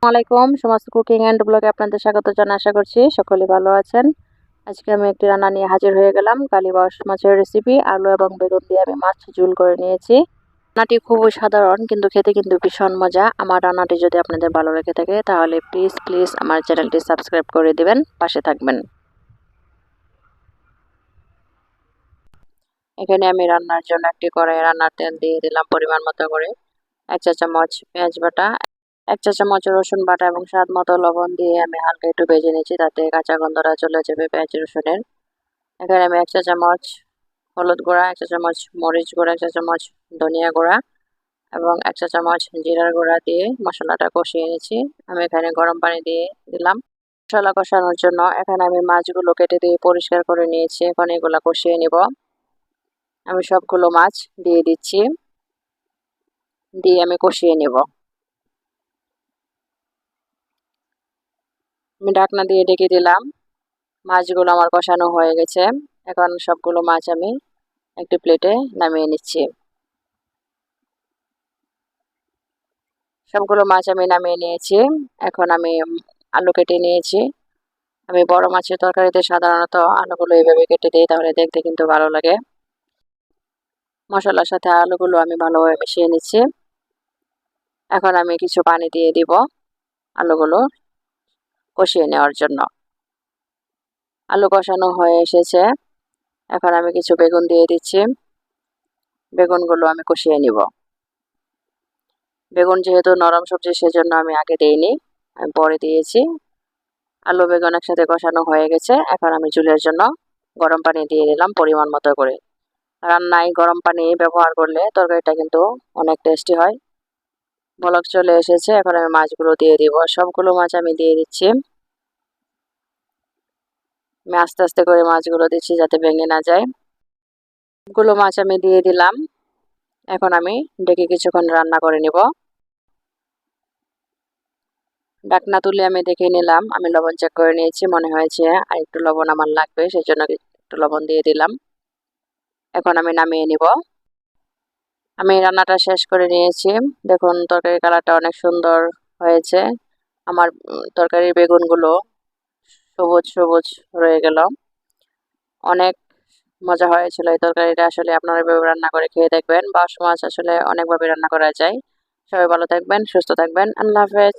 আলাইকুম সমস্ত cooking and ব্লগে আপনাদের স্বাগত জানাই। আশা করছি সকলে ভালো আছেন। আজকে আমি একটি রান্না নিয়ে হাজির হয়ে গেলাম। কালীবাউস মাছের রেসিপি। আলু এবং বেগুন দিয়ে আমি মাছ ঝোল করে নিয়েছি। রান্নাটি খুবই সাধারণ কিন্তু খেতে কিন্তু ভীষণ মজা। আমার রান্নাটি যদি আপনাদের ভালো লেগে থাকে তাহলে প্লিজ আমার চ্যানেলটি সাবস্ক্রাইব করে দিবেন, পাশে থাকবেন। এখানে আমি রান্নার জন্য একটি কড়াই রান্নার তেল দিয়ে দিলাম পরিমাণ মতো করে। 1 চা চামচ পেঁয়াজ বাটা, 1 চা চামচ রসুন বাটা এবং স্বাদ মতো লবণ দিয়ে আমি হালকা একটু ভেজে নিচ্ছি, তাতে কাঁচা গন্ধটা চলে যাবে পেঁয়াজ রসুনের। এখানে আমি 1 চা চামচ হলুদ গুঁড়া, 1 চা চামচ মরিচ গুঁড়া, 1 চা চামচ ধনিয়া গুঁড়া এবং 1 চা চামচ জিরার গুঁড়া দিয়ে মশলাটা কষিয়ে নিচ্ছি। আমি এখানে গরম পানি দিয়ে দিলাম মশলা কষানোর জন্য। এখানে আমি মাছগুলো কেটে দিয়ে পরিষ্কার করে নিয়েছি। এখন এগুলো কষিয়ে নিব। আমি সবগুলো মাছ দিয়ে দিচ্ছি, দিয়ে আমি কষিয়ে নেব। আমি ঢাকনা দিয়ে ঢেকে দিলাম। মাছগুলো আমার কষানো হয়ে গেছে। এখন সবগুলো মাছ আমি একটি প্লেটে নামিয়ে নিচ্ছি। সবগুলো মাছ আমি নামিয়ে নিয়েছি। এখন আমি আলু কেটে নিয়েছি। আমি বড় মাছের তরকারিতে সাধারণত আলুগুলো এইভাবে কেটে দিই, তাহলে দেখতে কিন্তু ভালো লাগে। মশলার সাথে আলুগুলো আমি ভালোভাবে মিশিয়ে নিচ্ছি। এখন আমি কিছু পানি দিয়ে দিব আলুগুলো কষিয়ে নেওয়ার জন্য। আলু কষানো হয়ে এসেছে। এখন আমি কিছু বেগুন দিয়ে দিচ্ছি। বেগুনগুলো আমি কষিয়ে নিব। বেগুন যেহেতু নরম সবজি সেজন্য আমি আগে দেইনি, আমি পরে দিয়েছি। আলু বেগুন একসাথে কষানো হয়ে গেছে। এখন আমি চুলের জন্য গরম পানি দিয়ে দিলাম পরিমাণ মতো করে। রান্নায় গরম পানি ব্যবহার করলে তরকারিটা কিন্তু অনেক টেস্টি হয়। বলক চলে এসেছে। এখন আমি মাছগুলো দিয়ে দিব। সবগুলো মাছ আমি দিয়ে দিচ্ছি। আমি আস্তে আস্তে করে মাছগুলো দিচ্ছি যাতে ভেঙে না যায়। সবগুলো মাছ আমি দিয়ে দিলাম। এখন আমি ডেকে কিছুক্ষণ রান্না করে নিব। ঢাকনা তুলে আমি দেখে নিলাম। আমি লবণ চেক করে নিয়েছি, মনে হয়েছে আর একটু লবণ আমার লাগবে, সেজন্য একটু লবণ দিয়ে দিলাম। এখন আমি নামিয়ে নিব। আমি রান্নাটা শেষ করে নিয়েছি। দেখুন তরকারির কালারটা অনেক সুন্দর হয়েছে। আমার তরকারির বেগুনগুলো সবুজ সবুজ রয়ে গেল। অনেক মজা হয়েছিল এই তরকারিটা। আসলে আপনারা এভাবে রান্না করে খেয়ে দেখবেন। বাউস মাছ আসলে অনেকভাবে রান্না করা যায়। সবাই ভালো থাকবেন, সুস্থ থাকবেন। আল্লাহ হাফেজ।